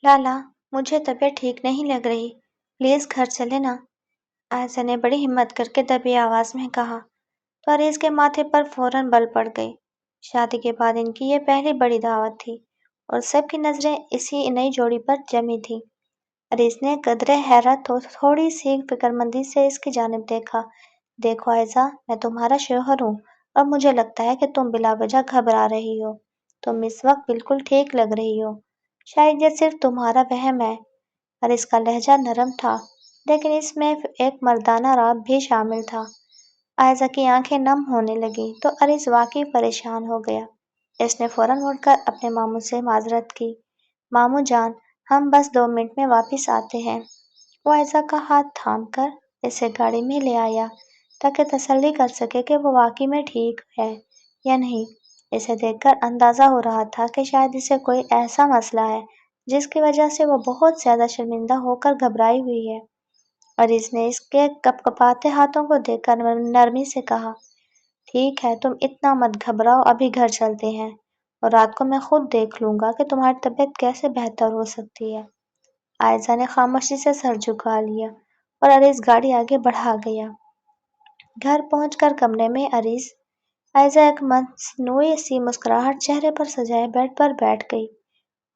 لالا، مجھے طبیعت ٹھیک نہیں لگ رہی، پلیز گھر چلے نا۔ عائشہ نے بڑی ہمت کر کے دبی آواز میں کہا تو عریض کے ماتھے پر فوراً بل پڑ گئی۔ شادی کے بعد ان کی یہ پہلی بڑی دعوت تھی اور سب کی نظریں اسی نئی جوڑی پر جمی تھیں۔ عریض نے قدرے حیرت اور تھوڑی سی فکرمندی سے اس کی جانب دیکھا۔ دیکھو عائشہ، میں تمہارا شوہر ہوں اور مجھے لگتا ہے کہ تم بلا وجہ گھبرا رہی ہو۔ تم اس وقت بالکل ٹھیک لگ رہی ہو، شاید یہ صرف تمہارا وہم ہے۔ عریض کا لہجہ نرم تھا لیکن اس میں ایک مردانہ رعب بھی شامل تھا۔ عائشہ کی آنکھیں نم ہونے لگیں تو عریض واقعی پریشان ہو گیا۔ اس نے فوراً مڑ کر اپنے ماموں سے معذرت کی۔ ماموں جان، ہم بس 2 منٹ میں واپس آتے ہیں۔ وہ عائشہ کا ہاتھ تھام کر اسے گاڑی میں لے آیا تاکہ تسلی کر سکے کہ وہ واقعی میں ٹھیک ہے یا نہیں۔ اسے دیکھ کر اندازہ ہو رہا تھا کہ شاید اسے کوئی ایسا مسئلہ ہے جس کی وجہ سے وہ بہت زیادہ شرمندہ ہو کر گھبرائی ہوئی ہے۔ عریض نے اس کے کپکپاتے ہاتھوں کو دیکھ کر نرمی سے کہا، ٹھیک ہے، تم اتنا مت گھبراؤ، ابھی گھر چلتے ہیں اور رات کو میں خود دیکھ لوں گا کہ تمہاری طبیعت کیسے بہتر ہو سکتی ہے۔ عائشہ نے خاموشی سے سر جھکا لیا اور عریض گاڑی آگے بڑھا گیا۔ گھر پہنچ کر کمرے میں عائشہ ایک مصنوعی سی مسکراہٹ چہرے پر سجائے بیڈ پر بیٹھ گئی۔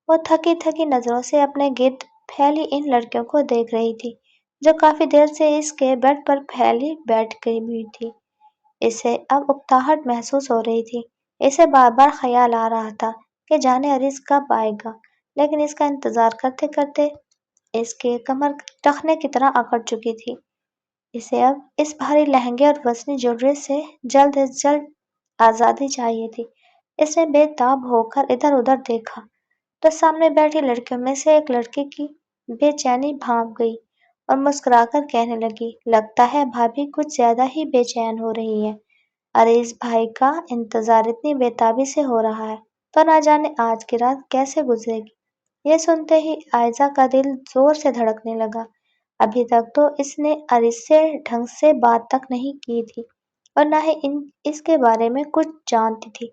وہ تھکی تھکی نظروں سے اپنے گرد پھیلی ان لڑکیوں کو دیکھ رہی تھی جو کافی دیر سے اس کے بیڈ پر پھیلی بیٹھ گئی ہوئی تھی۔ اسے اب اکتاہٹ محسوس ہو رہی تھی۔ اسے بار بار خیال آ رہا تھا کہ جانے عریض کب آئے گا، لیکن اس کا انتظار کرتے کرتے اس کی کمر ٹخنے کی طرح اکڑ چکی تھی۔ اسے اب اس بھاری لہنگے اور وزنی جوڑے سے جلد از جلد آزادی چاہیے تھی۔ اس نے بے تاب ہو کر ادھر ادھر دیکھا تو سامنے بیٹھی لڑکیوں میں سے ایک لڑکی کی بے چینی بھانپ گئی اور مسکرا کر کہنے لگی، لگتا ہے بھابھی کچھ زیادہ ہی بے چین ہو رہی ہے۔ عریض بھائی کا انتظار اتنی بے تابی سے ہو رہا ہے تو نہ جانے آج کی رات کیسے گزرے گی۔ یہ سنتے ہی عائشہ کا دل زور سے دھڑکنے لگا۔ ابھی تک تو اس نے عریض سے ڈھنگ سے بات تک نہیں کی تھی اور نہ ہی اس کے بارے میں کچھ جانتی تھی۔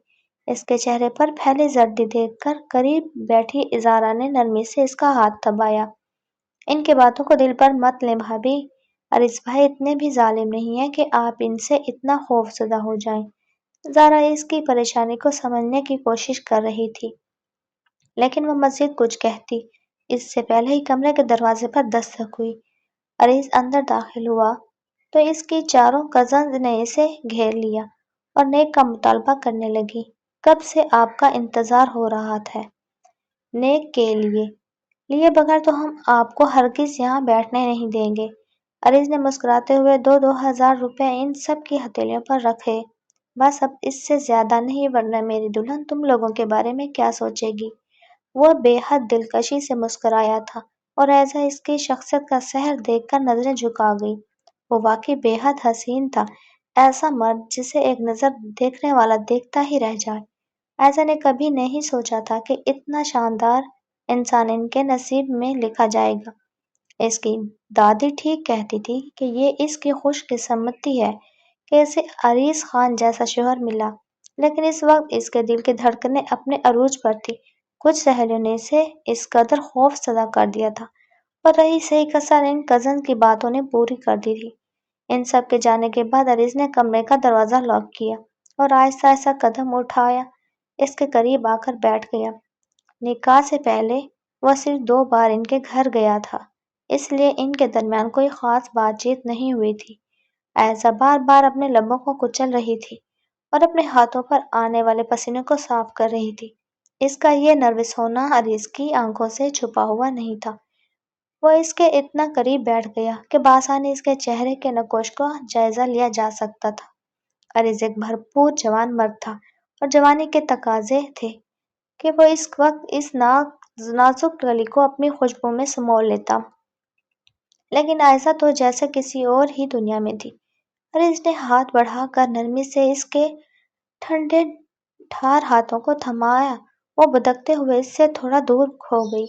اس کے چہرے پر پھیلی زردی دیکھ کر قریب بیٹھی اظہارا نے نرمی سے اس کا ہاتھ دبایا۔ ان کی باتوں کو دل پر مت لیں بھابھی، عریض بھائی اتنے بھی ظالم نہیں ہیں کہ آپ ان سے اتنا خوف زدہ ہو جائیں۔ زارا اس کی پریشانی کو سمجھنے کی کوشش کر رہی تھی لیکن وہ مزید کچھ کہتی اس سے پہلے ہی کمرے کے دروازے پر دستک ہوئی۔ عریض اندر داخل ہوا تو اس کی چاروں کزنز نے اسے گھیر لیا اور نیک کا مطالبہ کرنے لگی، کب سے آپ کا انتظار ہو رہا ہے، نیک کے لیے بغیر تو ہم آپ کو ہرگز یہاں بیٹھنے نہیں دیں گے۔ عریض نے مسکراتے ہوئے 2,000 روپے ان سب کی ہتھیلیوں پر رکھے، بس اب اس سے زیادہ نہیں ورنہ میری دلہن تم لوگوں کے بارے میں کیا سوچے گی۔ وہ بے حد دلکشی سے مسکرایا تھا اور عائشہ اس کی شخصیت کا سحر دیکھ کر نظریں جھکا گئی۔ وہ واقعی بے حد حسین تھا، ایسا مرد جسے ایک نظر دیکھنے والا دیکھتا ہی رہ جائے۔ عائشہ نے کبھی نہیں سوچا تھا کہ اتنا شاندار انسان ان کے نصیب میں لکھا جائے گا۔ اس کی دادی ٹھیک کہتی تھی کہ یہ اس کی خوش قسمتی ہے کہ اسے عریض خان جیسا شوہر ملا، لیکن اس وقت اس کے دل کی دھڑکنیں اپنے عروج پر تھی۔ کچھ سہیلیوں نے اسے اس قدر خوف زدہ کر دیا تھا اور رہی صحیح کسر ان کزن کی باتوں نے پوری کر دی تھی۔ ان سب کے جانے کے بعد عریض نے کمرے کا دروازہ لاک کیا اور آہستہ آہستہ قدم اٹھایا اس کے قریب آ کر بیٹھ گیا۔ نکاح سے پہلے وہ صرف 2 بار ان کے گھر گیا تھا، اس لیے ان کے درمیان کوئی خاص بات چیت نہیں ہوئی تھی۔ عائشہ بار بار اپنے لبوں کو کچل رہی تھی اور اپنے ہاتھوں پر آنے والے پسینے کو صاف کر رہی تھی۔ اس کا یہ نروس ہونا عریض کی آنکھوں سے چھپا ہوا نہیں تھا۔ وہ اس کے اتنا قریب بیٹھ گیا کہ بآسانی اس کے چہرے کے نقوش کا جائزہ لیا جا سکتا تھا۔ عریض ایک بھرپور جوان مرد تھا اور جوانی کے تقاضے تھے کہ وہ اس وقت اس نازک کلی کو اپنی خوشبو میں سمو لیتا، لیکن عائشہ تو جیسے کسی اور ہی دنیا میں تھی۔ عریض نے ہاتھ بڑھا کر نرمی سے اس کے ٹھنڈے ٹھار ہاتھوں کو تھمایا۔ وہ بدکتے ہوئے اس سے تھوڑا دور ہو گئی۔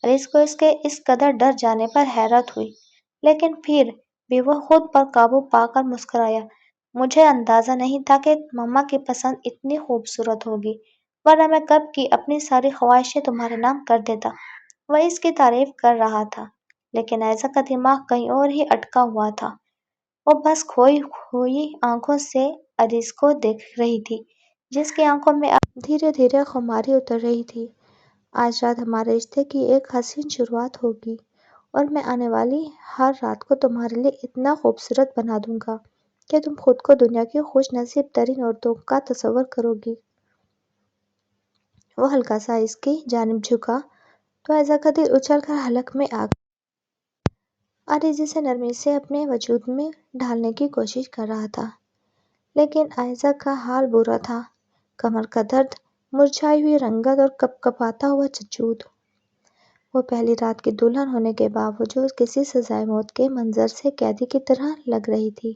عریض کو اس کے اس قدر ڈر جانے پر حیرت ہوئی، لیکن پھر بھی وہ خود پر قابو پا کر مسکرایا، مجھے اندازہ نہیں تھا کہ مما کی پسند اتنی خوبصورت ہوگی، ورنہ میں کب کی اپنی ساری خواہشیں تمہارے نام کر دیتا۔ وہ اس کی تعریف کر رہا تھا لیکن عائزہ کا دماغ کہیں اور ہی اٹکا ہوا تھا۔ وہ بس کھوئی ہوئی آنکھوں سے عریض کو دیکھ رہی تھی جس کی آنکھوں میں اب دھیرے دھیرے خماری اتر رہی تھی۔ آج رات ہمارے رشتے کی ایک حسین شروعات ہوگی اور میں آنے والی ہر رات کو تمہارے لیے اتنا خوبصورت بنا دوں گا کہ تم خود کو دنیا کی خوش نصیب ترین عورتوں کا تصور کرو گی۔ وہ ہلکا سا اس کی جانب جھکا تو عائزہ کا دل اچھل کر حلق میں آ گیا۔ عریض اسے نرمی سے اپنے وجود میں ڈھالنے کی کوشش کر رہا تھا لیکن عائزہ کا حال برا تھا، کمر کا درد، مرجھائی ہوئی رنگت اور کپ کپاتا ہوا وجود۔ وہ پہلی رات کی دلہن ہونے کے باوجود کسی سزائے موت کے منظر سے قیدی کی طرح لگ رہی تھی۔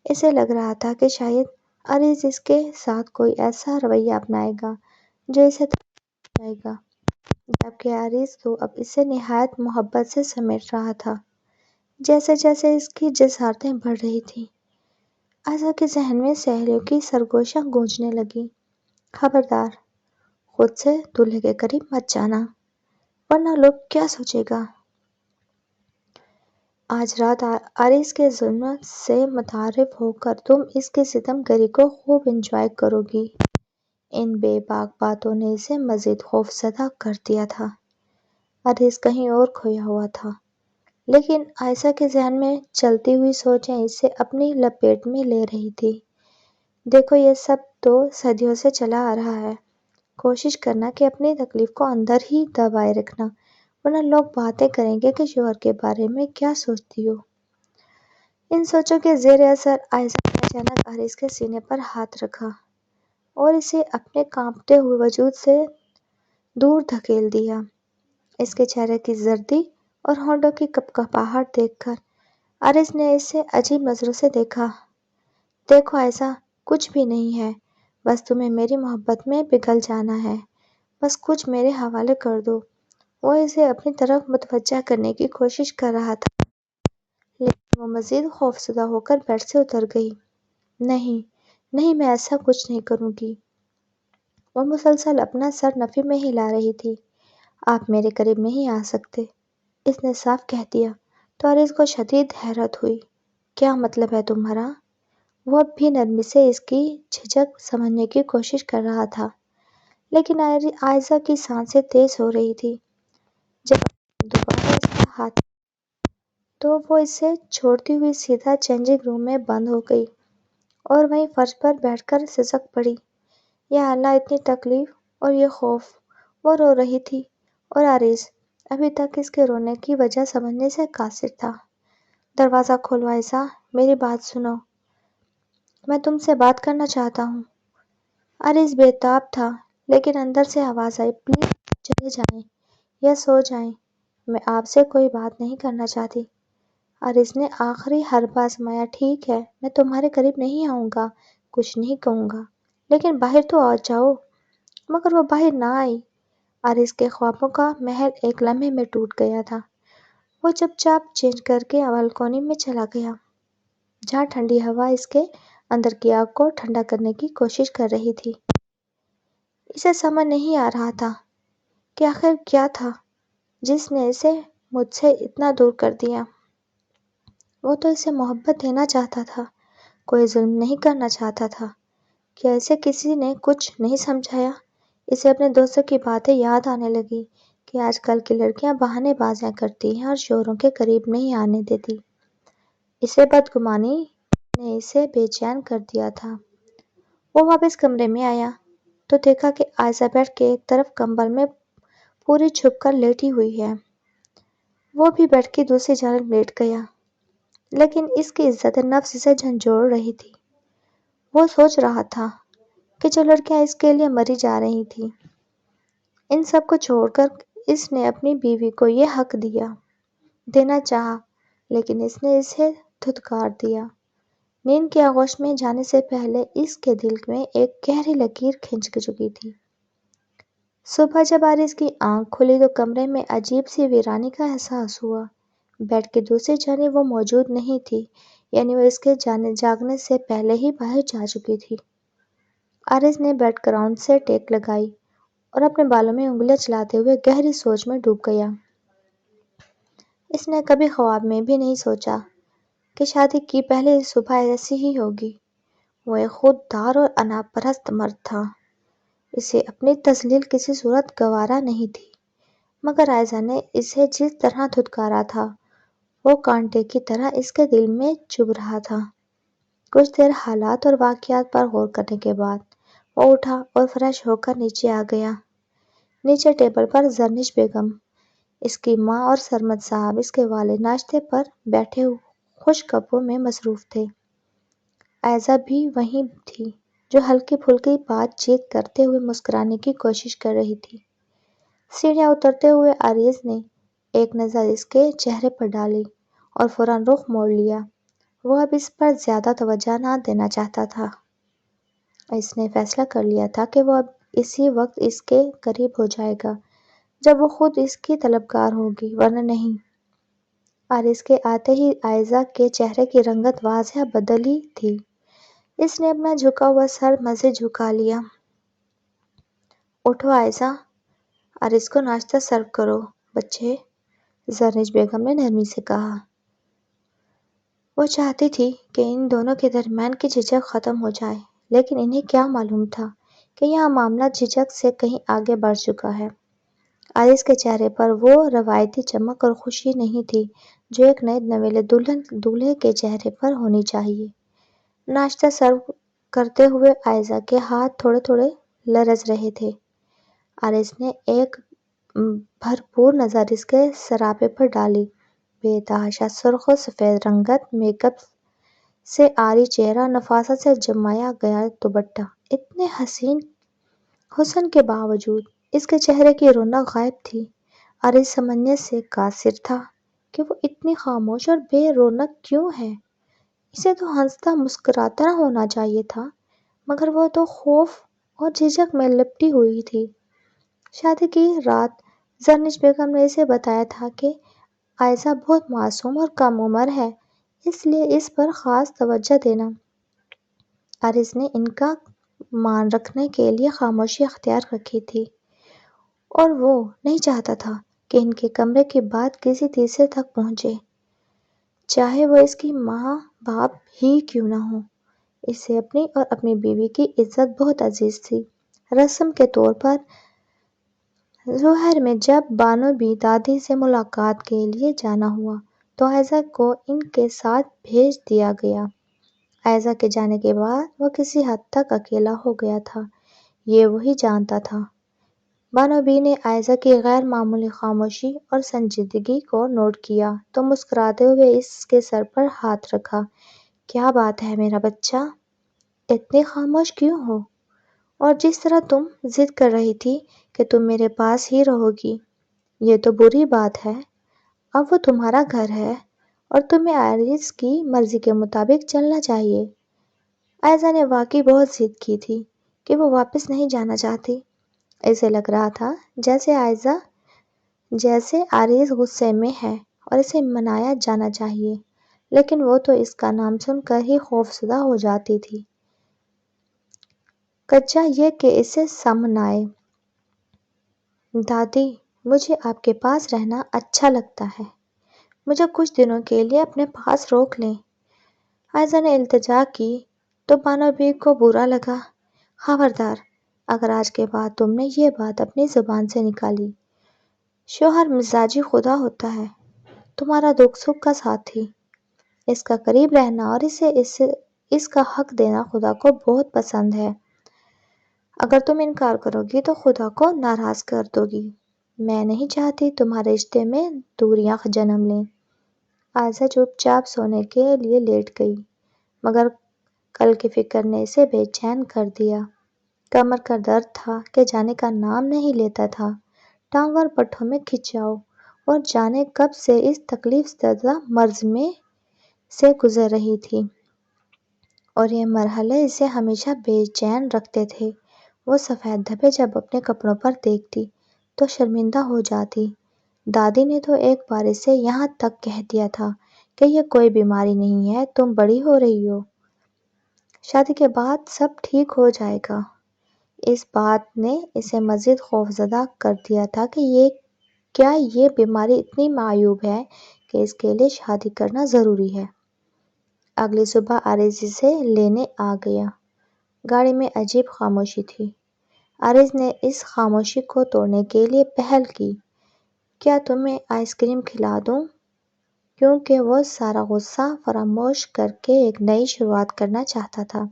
اسے لگ رہا تھا کہ شاید عریض اس کے ساتھ کوئی ایسا رویہ اپنائے گا جو اسے تسلیم ہو جائے گا، جبکہ عریض تو اب اسے نہایت محبت سے سمیٹ رہا تھا۔ جیسے جیسے اس کی جسارتیں بڑھ رہی تھیں، عائزہ کے ذہن میں سہیلیوں کی سرگوشیاں گونجنے لگیں۔ خبردار، خود سے دولہے کے قریب مت جانا ورنہ لوگ کیا سوچے گا۔ آج رات عریض کے ظلم سے متعارف ہو کر تم اس کی ستم گری کو خوب انجوائے کرو گی۔ ان بے باک باتوں نے اسے مزید خوفزدہ کر دیا تھا۔ عریض کہیں اور کھویا ہوا تھا لیکن عائزہ کے ذہن میں چلتی ہوئی سوچیں اسے اپنی لپیٹ میں لے رہی تھی۔ دیکھو یہ سب تو صدیوں سے چلا آ رہا ہے، کوشش کرنا کہ اپنی تکلیف کو اندر ہی دبائے رکھنا ورنہ لوگ باتیں کریں گے کہ شوہر کے بارے میں کیا سوچتی ہو۔ ان سوچوں کے زیر اثر عائزہ نے اچانک عریض کے سینے پر ہاتھ رکھا اور اسے اپنے کانپتے ہوئے وجود سے دور دھکیل دیا۔ اس کے چہرے کی زردی اور ہونٹوں کی کپکپاہٹ دیکھ کر عریض نے اسے عجیب نظروں سے دیکھا۔ دیکھو عائزہ، کچھ بھی نہیں ہے، بس تمہیں میری محبت میں پگھل جانا ہے، بس کچھ میرے حوالے کر دو۔ وہ اسے اپنی طرف متوجہ کرنے کی کوشش کر رہا تھا لیکن وہ مزید خوفزدہ ہو کر بیڈ سے اتر گئی۔ نہیں نہیں، میں ایسا کچھ نہیں کروں گی۔ وہ مسلسل اپنا سر نفی میں ہلا رہی تھی۔ آپ میرے قریب نہیں آ سکتے، اس نے صاف کہہ دیا تو عریض کو شدید حیرت ہوئی۔ کیا مطلب ہے تمہارا؟ وہ اب بھی نرمی سے اس کی جھجک سمجھنے کی کوشش کر رہا تھا لیکن عائزہ کی سانسیں تیز ہو رہی تھی۔ جب دوبارہ اس کا ہاتھ تو وہ اسے چھوڑتی ہوئی سیدھا چینجنگ روم میں بند ہو گئی اور وہیں فرش پر بیٹھ کر سسک پڑی۔ یا اللہ، اتنی تکلیف اور یہ خوف! وہ رو رہی تھی اور عریض ابھی تک اس کے رونے کی وجہ سمجھنے سے قاصر تھا۔ دروازہ کھولو عائزہ، میری بات سنو، میں تم سے بات کرنا چاہتا ہوں۔ عریض بے تاب تھا لیکن اندر سے آواز آئی، پلیز چلے جائیں یا سو جائیں، میں آپ سے کوئی بات نہیں کرنا چاہتی۔ عریض نے آخری حرف آزمایا، ٹھیک ہے، میں تمہارے قریب نہیں آؤں گا، کچھ نہیں کہوں گا، لیکن باہر تو آ جاؤ۔ مگر وہ باہر نہ آئی۔ عریض کے خوابوں کا محل ایک لمحے میں ٹوٹ گیا تھا۔ وہ چپ چاپ چینج کر کے بالکونی میں چلا گیا جہاں ٹھنڈی ہوا اس کے اندر کی آگ کو ٹھنڈا کرنے کی کوشش کر رہی تھی۔ اسے سمجھ نہیں آ رہا تھا کہ آخر کیا تھا جس نے اسے مجھ سے اتنا دور کر دیا۔ وہ تو اسے محبت دینا چاہتا تھا، کوئی ظلم نہیں کرنا چاہتا تھا۔ کیا اسے کسی نے کچھ نہیں سمجھایا؟ اسے اپنے دوستوں کی باتیں یاد آنے لگی کہ آج کل کی لڑکیاں بہانے بازیاں کرتی ہیں اور شوہروں کے قریب نہیں آنے دیتی۔ اسے بدگمانی نے اسے بے چین کر دیا تھا۔ وہ واپس کمرے میں آیا تو دیکھا کہ عائزہ بیڈ کے ایک طرف کمبل میں پوری چھپ کر لیٹی ہوئی ہے۔ وہ بھی بیڈ کی دوسری جانب لیٹ گیا لیکن اس کی عزت نفس اسے جھنجھوڑ رہی تھی۔ وہ سوچ رہا تھا کہ جو لڑکیاں اس کے لیے مری جا رہی تھیں، ان سب کو چھوڑ کر اس نے اپنی بیوی کو یہ حق دینا چاہا لیکن اس نے اسے دھتکار دیا۔ نیند کی آغوش میں جانے سے پہلے اس کے دل میں ایک گہری لکیر کھنچ چکی تھی۔ صبح جب عریض کی آنکھ کھلی تو کمرے میں عجیب سی ویرانی کا احساس ہوا۔ بیڈ کی دوسری جانب وہ موجود نہیں تھی، یعنی وہ اس کے جاگنے سے پہلے ہی باہر جا چکی تھی۔ عریض نے بیڈ گراؤنڈ سے ٹیک لگائی اور اپنے بالوں میں انگلیاں چلاتے ہوئے گہری سوچ میں ڈوب گیا۔ اس نے کبھی خواب میں بھی نہیں سوچا کہ شادی کی پہلی صبح ایسی ہی ہوگی۔ وہ ایک خود دار اور انا پرست مرد تھا۔ اسے اپنی تسلیل کسی صورت گوارا نہیں تھی، مگر عائزہ نے اسے جس طرح دھتکارا تھا وہ کانٹے کی طرح اس کے دل میں چبھ رہا تھا۔ کچھ دیر حالات اور واقعات پر غور کرنے کے بعد وہ اٹھا اور فریش ہو کر نیچے آ گیا۔ نیچے ٹیبل پر زرنش بیگم، اس کی ماں اور سرمد صاحب اس کے والد ناشتے پر بیٹھے خوش گپوں میں مصروف تھے۔ عائزہ بھی وہیں تھی، جو ہلکی پھلکی بات چیت کرتے ہوئے مسکرانے کی کوشش کر رہی تھی۔ سیڑھیاں اترتے ہوئے عارض نے ایک نظر اس کے چہرے پر ڈالی اور فوراً رخ موڑ لیا۔ وہ اب اس پر زیادہ توجہ نہ دینا چاہتا تھا۔ اس نے فیصلہ کر لیا تھا کہ وہ اب اسی وقت اس کے قریب ہو جائے گا جب وہ خود اس کی طلبگار ہوگی، ورنہ نہیں۔ عارض کے آتے ہی عائزہ کے چہرے کی رنگت واضح بدلی تھی۔ اس نے اپنا جھکا ہوا سر مزید جھکا لیا۔ اٹھو عائزہ، عارض کو ناشتہ سرو کرو بچے، زرنش بیگم نے نرمی سے کہا۔ وہ چاہتی تھی کہ ان دونوں کے درمیان کی جھجک ختم ہو جائے، لیکن انہیں کیا معلوم تھا کہ یہاں معاملہ جھجک سے کہیں آگے بڑھ چکا ہے۔ عارض کے چہرے پر وہ روایتی چمک اور خوشی نہیں تھی جو ایک نئے نویلے دولہے کے چہرے پر ہونی چاہیے۔ ناشتہ سرو کرتے ہوئے عائزہ کے ہاتھ تھوڑے تھوڑے لرز رہے تھے۔ عارض نے ایک بھرپور نظر اس کے سراپے پر ڈالی۔ بے تحاشا سرخ و سفید رنگت میک اپ سے عاری چہرہ، نفاست سے جمایا گیا دوپٹہ، اتنے حسن کے باوجود اس کے چہرے کی رونق غائب تھی۔ عارض سمجھنے سے قاصر تھا کہ وہ اتنی خاموش اور بے رونق کیوں ہے۔ اسے تو ہنستا مسکراتا ہونا چاہیے تھا، مگر وہ تو خوف اور جھجک میں لپٹی ہوئی تھی۔ شادی کی رات زرنش بیگم نے اسے بتایا تھا کہ عائزہ بہت معصوم اور کم عمر ہے، اس لیے اس پر خاص توجہ دینا۔ عارض نے ان کا مان رکھنے کے لیے خاموشی اختیار رکھی تھی، اور وہ نہیں چاہتا تھا کہ ان کے کمرے کی بات کسی تیسرے تک پہنچے، چاہے وہ اس کی ماں باپ ہی کیوں نہ ہو۔ اسے اپنی اور اپنی بیوی کی عزت بہت عزیز تھی۔ رسم کے طور پر ظہر میں جب بانو بی دادی سے ملاقات کے لیے جانا ہوا تو عائزہ کو ان کے ساتھ بھیج دیا گیا۔ عائزہ کے جانے کے بعد وہ کسی حد تک اکیلا ہو گیا تھا، یہ وہی جانتا تھا۔ بانو بی نے عائزہ کی غیر معمولی خاموشی اور سنجیدگی کو نوٹ کیا تو مسکراتے ہوئے اس کے سر پر ہاتھ رکھا۔ کیا بات ہے میرا بچہ، اتنی خاموش کیوں ہو؟ اور جس طرح تم ضد کر رہی تھی کہ تم میرے پاس ہی رہو گی، یہ تو بری بات ہے۔ اب وہ تمہارا گھر ہے اور تمہیں عارض کی مرضی کے مطابق چلنا چاہیے۔ عائزہ نے واقعی بہت ضد کی تھی کہ وہ واپس نہیں جانا چاہتی۔ اسے لگ رہا تھا جیسے عارض غصے میں ہے اور اسے منایا جانا چاہیے، لیکن وہ تو اس کا نام سن کر ہی خوفزدہ ہو جاتی تھی، کچا یہ کہ اسے سمنائے۔ دادی، مجھے آپ کے پاس رہنا اچھا لگتا ہے، مجھے کچھ دنوں کے لیے اپنے پاس روک لیں، عائزہ نے التجا کی تو بانو بی کو برا لگا۔ خبردار، اگر آج کے بعد تم نے یہ بات اپنی زبان سے نکالی۔ شوہر مزاجی خدا ہوتا ہے، تمہارا دکھ سکھ کا ساتھی، اس کا قریب رہنا اور اس کا حق دینا خدا کو بہت پسند ہے۔ اگر تم انکار کرو گی تو خدا کو ناراض کر دو گی۔ میں نہیں چاہتی تمہارے رشتے میں دوریاں جنم لیں۔ عائزہ چپ چاپ سونے کے لیے لیٹ گئی، مگر کل کی فکر نے اسے بے چین کر دیا۔ کمر کا درد تھا کہ جانے کا نام نہیں لیتا تھا، ٹانگوں اور پٹھوں میں کھچاؤ، اور جانے کب سے اس تکلیف زدہ مرض میں سے گزر رہی تھی، اور یہ مرحلے اسے ہمیشہ بے چین رکھتے تھے۔ وہ سفید دھبے جب اپنے کپڑوں پر دیکھتی تو شرمندہ ہو جاتی۔ دادی نے تو ایک بار اسے یہاں تک کہہ دیا تھا کہ یہ کوئی بیماری نہیں ہے، تم بڑی ہو رہی ہو، شادی کے بعد سب ٹھیک ہو جائے گا۔ اس بات نے اسے مزید خوفزدہ کر دیا تھا کہ یہ بیماری اتنی معیوب ہے کہ اس کے لیے شادی کرنا ضروری ہے۔ اگلی صبح عارض اسے لینے آ گیا۔ گاڑی میں عجیب خاموشی تھی۔ عارض نے اس خاموشی کو توڑنے کے لیے پہل کی۔ کیا تمہیں آئس کریم کھلا دوں؟ کیونکہ وہ سارا غصہ فراموش کر کے ایک نئی شروعات کرنا چاہتا تھا۔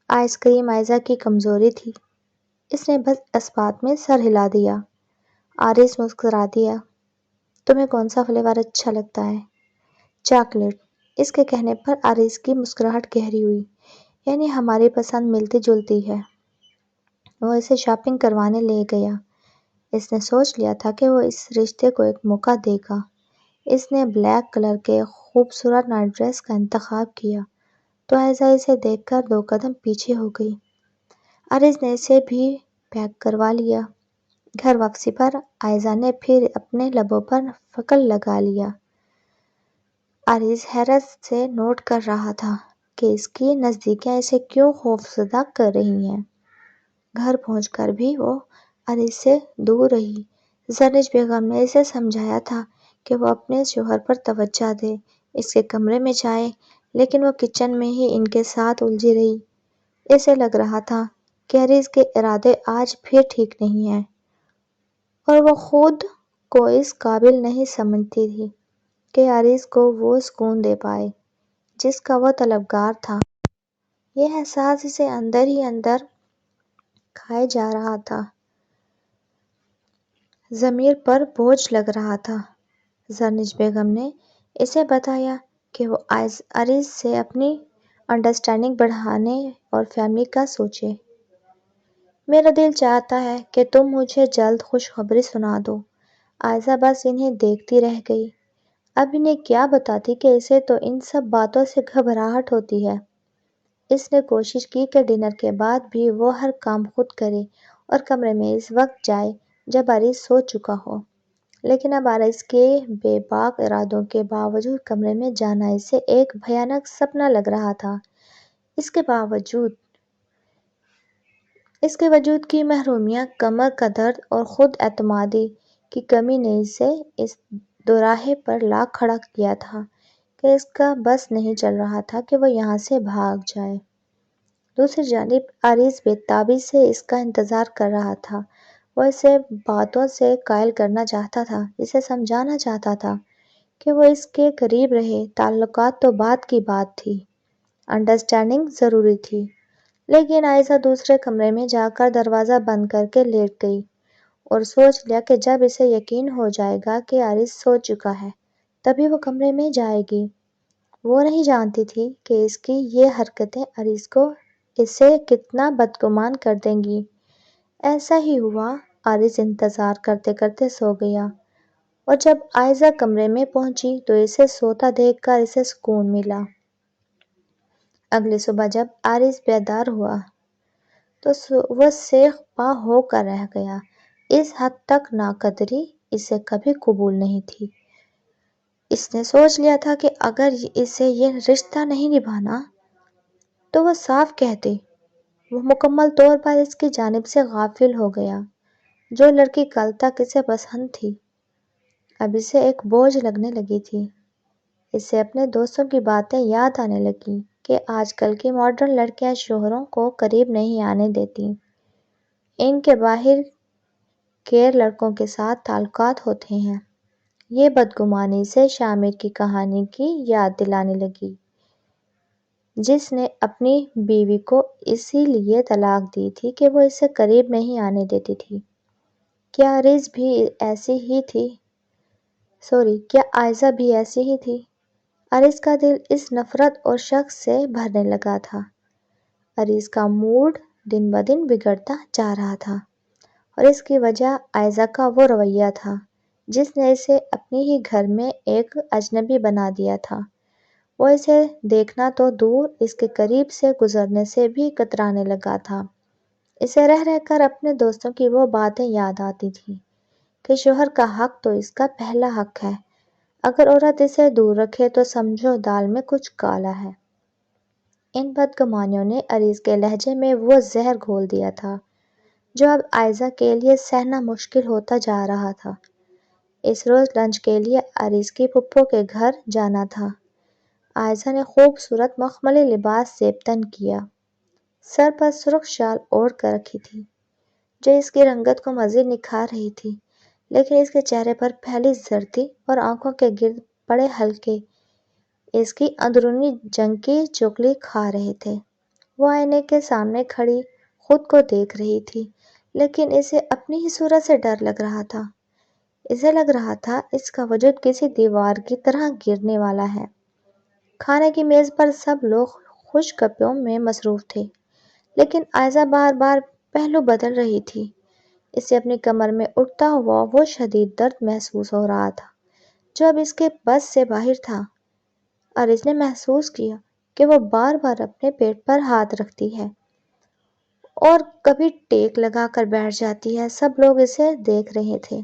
آئس کریم عائزہ کی کمزوری تھی۔ اس نے بس اس بات میں سر ہلا دیا۔ عارض مسکرا دیا۔ تمہیں کون سا فلیور اچھا لگتا ہے؟ چاکلیٹ۔ اس کے کہنے پر عارض کی مسکراہٹ گہری ہوئی۔ یعنی ہماری پسند ملتی جلتی ہے۔ وہ اسے شاپنگ کروانے لے گیا۔ اس نے سوچ لیا تھا کہ وہ اس رشتے کو ایک موقع دے گا۔ اس نے بلیک کلر کے خوبصورت نائٹ ڈریس کا انتخاب کیا تو عائزہ اسے دیکھ کر 2 قدم پیچھے ہو گئی۔ عارض نے اسے بھی پیک کروا لیا۔ گھر واپسی پر عائزہ نے پھر اپنے لبوں پر فکر لگا لیا۔ عارض حیرت سے نوٹ کر رہا تھا کہ اس کی نزدیکیاں اسے کیوں خوفزدہ کر رہی ہیں۔ گھر پہنچ کر بھی وہ عارض سے دور رہی۔ زرنج بیگم نے اسے سمجھایا تھا کہ وہ اپنے شوہر پر توجہ دے، اس کے کمرے میں جائے، لیکن وہ کچن میں ہی ان کے ساتھ الجھی رہی۔ اسے لگ رہا تھا کہ عارض کے ارادے آج پھر ٹھیک نہیں ہیں اور وہ خود کو اس قابل نہیں سمجھتی تھی کہ عارض کو وہ سکون دے پائے جس کا وہ طلبگار تھا۔ یہ احساس اسے اندر ہی اندر کھائے جا رہا تھا۔ ضمیر پر بوجھ لگ رہا تھا۔ زرنج بیگم نے اسے بتایا کہ وہ عارض سے اپنی انڈرسٹینڈنگ بڑھانے اور فیملی کا سوچے۔ میرا دل چاہتا ہے کہ تم مجھے جلد خوشخبری سنا دو۔ عائزہ بس انہیں دیکھتی رہ گئی۔ اب انہیں کیا بتاتی کہ اسے تو ان سب باتوں سے گھبراہٹ ہوتی ہے۔ اس نے کوشش کی کہ ڈنر کے بعد بھی وہ ہر کام خود کرے اور کمرے میں اس وقت جائے جب عارض سو چکا ہو، لیکن اب عارض کے بے باک ارادوں کے باوجود کمرے میں جانا اسے ایک بھیانک سپنا لگ رہا تھا۔ اس کے وجود کی محرومیاں، کمر کا درد اور خود اعتمادی کی کمی نے اسے اس دوراہے پر لا کھڑا کیا تھا کہ اس کا بس نہیں چل رہا تھا کہ وہ یہاں سے بھاگ جائے۔ دوسری جانب عارض بے تابی سے اس کا انتظار کر رہا تھا۔ وہ اسے باتوں سے قائل کرنا چاہتا تھا، اسے سمجھانا چاہتا تھا کہ وہ اس کے قریب رہے۔ تعلقات تو بعد کی بات تھی، انڈرسٹینڈنگ ضروری تھی۔ لیکن عائزہ دوسرے کمرے میں جا کر دروازہ بند کر کے لیٹ گئی اور سوچ لیا کہ جب اسے یقین ہو جائے گا کہ عارض سو چکا ہے تبھی وہ کمرے میں جائے گی۔ وہ نہیں جانتی تھی کہ اس کی یہ حرکتیں عارض کو اس سے کتنا بدگمان کر دیں گی۔ ایسا ہی ہوا۔ عارض انتظار کرتے کرتے سو گیا اور جب عائزہ کمرے میں پہنچی تو اسے سوتا دیکھ کر اسے سکون ملا۔ اگلی صبح جب عارض بیدار ہوا تو وہ سیخ پا ہو کر رہ گیا۔ اس حد تک ناقدری اسے کبھی قبول نہیں تھی۔ اس نے سوچ لیا تھا کہ اگر اسے یہ رشتہ نہیں نبھانا تو وہ صاف کہہ دے۔ وہ مکمل طور پر اس کی جانب سے غافل ہو گیا۔ جو لڑکی کل تک اسے پسند تھی اب اسے ایک بوجھ لگنے لگی تھی۔ اسے اپنے دوستوں کی باتیں یاد آنے لگیں کہ آج کل کی ماڈرن لڑکیاں شوہروں کو قریب نہیں آنے دیتی، ان کے باہر غیر لڑکوں کے ساتھ تعلقات ہوتے ہیں۔ یہ بدگمانی سے شامر کی کہانی کی یاد دلانے لگی جس نے اپنی بیوی کو اسی لیے طلاق دی تھی کہ وہ اسے قریب نہیں آنے دیتی تھی۔ کیا عائزہ بھی ایسی ہی تھی؟ عارض کا دل اس نفرت اور شک سے بھرنے لگا تھا۔ عارض کا موڈ دن بدن بگڑتا جا رہا تھا اور اس کی وجہ عائزہ کا وہ رویہ تھا جس نے اسے اپنے ہی گھر میں ایک اجنبی بنا دیا تھا۔ وہ اسے دیکھنا تو دور، اس کے قریب سے گزرنے سے بھی کترانے لگا تھا۔ اسے رہ رہ کر اپنے دوستوں کی وہ باتیں یاد آتی تھیں کہ شوہر کا حق تو اس کا پہلا حق ہے، اگر عورت اسے دور رکھے تو سمجھو دال میں کچھ کالا ہے۔ ان بدگمانیوں نے عارض کے لہجے میں وہ زہر گھول دیا تھا جو اب عائزہ کے لیے سہنا مشکل ہوتا جا رہا تھا۔ اس روز لنچ کے لیے عریض کی پھپھو کے گھر جانا تھا۔ عائزہ نے خوبصورت مخملی لباس زیب تن کیا، سر پر سرخ شال اوڑھ کر رکھی تھی جو اس کی رنگت کو مزید نکھار رہی تھی، لیکن اس کے چہرے پر پھیلی زردی اور آنکھوں کے گرد بڑے حلقے اس کی اندرونی جنگ کی چغلی کھا رہے تھے۔ وہ آئینے کے سامنے کھڑی خود کو دیکھ رہی تھی، لیکن اسے اپنی ہی صورت سے ڈر لگ رہا تھا۔ اسے لگ رہا تھا اس کا وجود کسی دیوار کی طرح گرنے والا ہے۔ کھانے کی میز پر سب لوگ خوش گپیوں میں مصروف تھے، لیکن عائزہ بار بار پہلو بدل رہی تھی۔ اسے اپنی کمر میں اٹھتا ہوا وہ شدید درد محسوس ہو رہا تھا جو اب اس کے بس سے باہر تھا، اور اس نے محسوس کیا کہ وہ بار بار اپنے پیٹ پر ہاتھ رکھتی ہے اور کبھی ٹیک لگا کر بیٹھ جاتی ہے۔ سب لوگ اسے دیکھ رہے تھے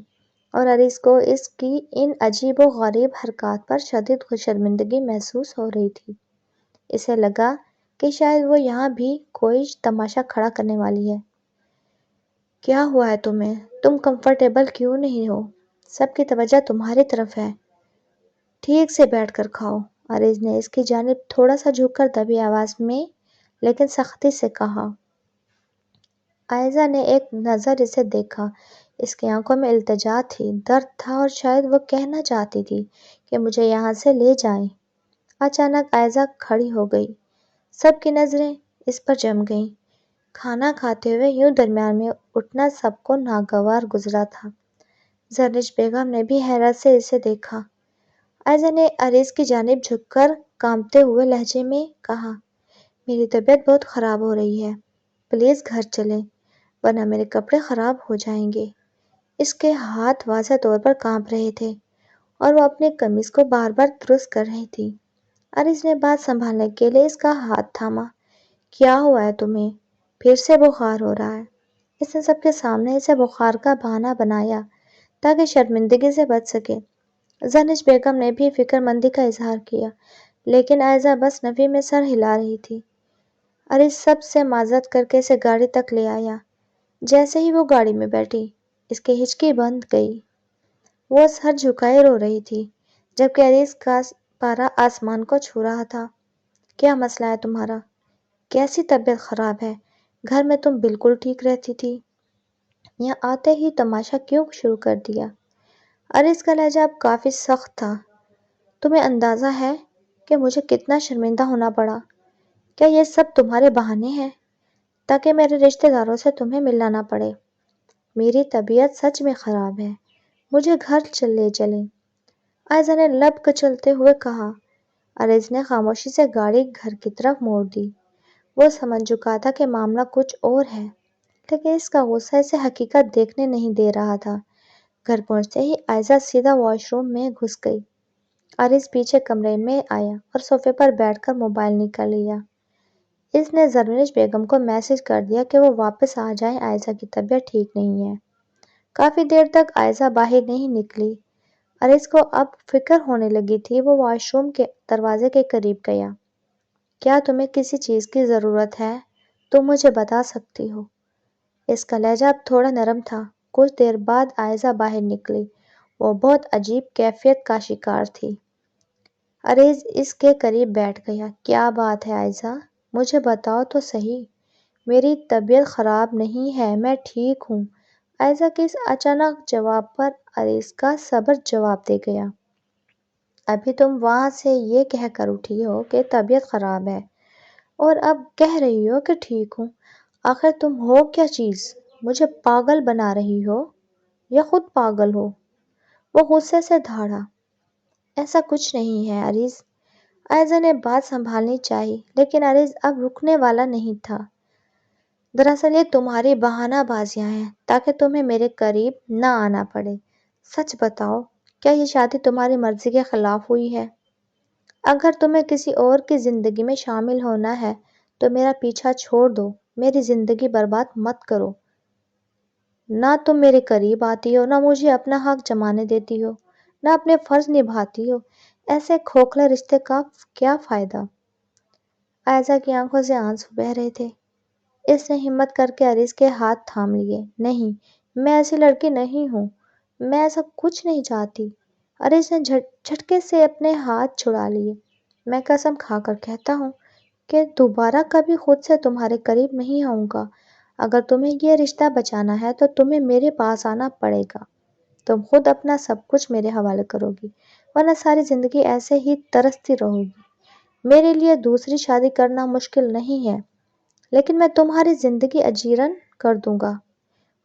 اور عریض کو اس کی ان عجیب و غریب حرکات پر شدید شرمندگی محسوس ہو رہی تھی۔ اسے لگا کہ شاید وہ یہاں بھی کوئی تماشا کھڑا کرنے والی ہے۔ کیا ہوا ہے تمہیں؟ تم کمفرٹیبل کیوں نہیں ہو؟ سب کی توجہ تمہاری طرف ہے۔ ٹھیک سے بیٹھ کر کھاؤ، عریض نے اس کی جانب تھوڑا سا جھک کر دبی آواز میں لیکن سختی سے کہا۔ عائزہ نے ایک نظر اسے دیکھا۔ اس کی آنکھوں میں التجا تھی، درد تھا اور شاید وہ کہنا چاہتی تھی کہ مجھے یہاں سے لے جائیں۔ اچانک عائزہ کھڑی ہو گئی۔ سب کی نظریں اس پر جم گئیں۔ کھانا کھاتے ہوئے یوں درمیان میں اٹھنا سب کو ناگوار گزرا تھا۔ زرنج بیگم نے بھی حیرت سے اسے دیکھا۔ عائزہ نے عریض کی جانب جھک کر کانپتے ہوئے لہجے میں کہا، میری طبیعت بہت خراب ہو رہی ہے، پلیز گھر چلیں ورنہ میرے کپڑے خراب ہو جائیں گے۔ اس کے ہاتھ واضح طور پر کانپ رہے تھے اور وہ اپنی قمیض کو بار بار درست کر رہی تھی۔ عریض نے بات سنبھالنے کے لیے اس کا ہاتھ تھاما۔ کیا ہوا ہے تمہیں؟ پھر سے بخار ہو رہا ہے؟ اس نے سب کے سامنے اسے بخار کا بہانہ بنایا تاکہ شرمندگی سے بچ سکے۔ زرنج بیگم نے بھی فکر مندی کا اظہار کیا، لیکن عائزہ بس نفی میں سر ہلا رہی تھی۔ عریض سب سے معذرت کر کے اسے گاڑی تک لے آیا۔ جیسے ہی وہ گاڑی میں بیٹھی، اس کی ہچکی بند گئی۔ وہ سر جھکائے رو رہی تھی، جبکہ عریض کا پارا آسمان کو چھو رہا تھا۔ کیا مسئلہ ہے تمہارا؟ کیسی طبیعت خراب ہے؟ گھر میں تم بالکل ٹھیک رہتی تھی، یہاں آتے ہی تماشا کیوں شروع کر دیا؟ عریض کا لہجہ اب کافی سخت تھا۔ تمہیں اندازہ ہے کہ مجھے کتنا شرمندہ ہونا پڑا؟ کیا یہ سب تمہارے بہانے ہیں تاکہ میرے رشتہ داروں سے تمہیں ملنا نہ پڑے؟ میری طبیعت سچ میں خراب ہے، مجھے گھر لے چلیں، عائزہ نے لب کچلتے ہوئے کہا۔ عریض نے خاموشی سے گاڑی گھر کی طرف موڑ دی۔ وہ سمجھ چکا تھا کہ معاملہ کچھ اور ہے، لیکن اس کا غصہ اسے حقیقت دیکھنے نہیں دے رہا تھا۔ گھر پہنچتے ہی عائزہ سیدھا واش روم میں گھس گئی۔ عریض پیچھے کمرے میں آیا اور صوفے پر بیٹھ کر موبائل نکال لیا۔ اس نے زرنج بیگم کو میسج کر دیا کہ وہ واپس آ جائیں، عائزہ کی طبیعت ٹھیک نہیں ہے۔ کافی دیر تک عائزہ باہر نہیں نکلی۔ عریض کو اب فکر ہونے لگی تھی۔ وہ واش روم کے دروازے کے قریب گیا۔ کیا تمہیں کسی چیز کی ضرورت ہے؟ تم مجھے بتا سکتی ہو۔ اس کا لہجہ اب تھوڑا نرم تھا۔ کچھ دیر بعد عائزہ باہر نکلی۔ وہ بہت عجیب کیفیت کا شکار تھی۔ عریض اس کے قریب بیٹھ گیا۔ کیا بات ہے عائزہ؟ مجھے بتاؤ تو صحیح۔ میری طبیعت خراب نہیں ہے، میں ٹھیک ہوں۔ عائزہ کے اس اچانک جواب پر عریض کا صبر جواب دے گیا۔ ابھی تم وہاں سے یہ کہہ کر اٹھی ہو کہ طبیعت خراب ہے اور اب کہہ رہی ہو کہ ٹھیک ہوں۔ آخر تم ہو کیا چیز؟ مجھے پاگل بنا رہی ہو یا خود پاگل ہو؟ وہ غصے سے دھاڑا۔ ایسا کچھ نہیں ہے عریض۔ عائزہ نے بات سنبھالنی چاہی، لیکن عریض اب رکنے والا نہیں تھا۔ دراصل یہ تمہاری بہانہ بازیاں ہیں تاکہ تمہیں میرے قریب نہ آنا پڑے۔ سچ بتاؤ، کیا یہ شادی تمہاری مرضی کے خلاف ہوئی ہے؟ اگر تمہیں کسی اور کی زندگی میں شامل ہونا ہے تو میرا پیچھا چھوڑ دو، میری زندگی برباد مت کرو۔ نہ تم میرے قریب آتی ہو، نہ مجھے اپنا حق جمانے دیتی ہو، نہ اپنے فرض نبھاتی ہو۔ ایسے کھوکھلے رشتے کا کیا فائدہ؟ عائزہ کی آنکھوں سے آنسو بہہ رہے تھے۔ اس نے ہمت کر کے عریض کے ہاتھ تھام لیے۔ نہیں، میں ایسی لڑکی نہیں ہوں، میں ایسا کچھ نہیں چاہتی۔ عریض نے جھٹکے سے اپنے ہاتھ چھڑا لیے۔ میں قسم کھا کر کہتا ہوں کہ دوبارہ کبھی خود سے تمہارے قریب نہیں آؤں گا۔ اگر تمہیں یہ رشتہ بچانا ہے تو تمہیں میرے پاس آنا پڑے گا۔ تم خود اپنا سب کچھ میرے حوالے کرو گی، ورنہ ساری زندگی ایسے ہی ترستی رہو گی۔ میرے لیے دوسری شادی کرنا مشکل نہیں ہے، لیکن میں تمہاری زندگی اجیرن کر دوں گا۔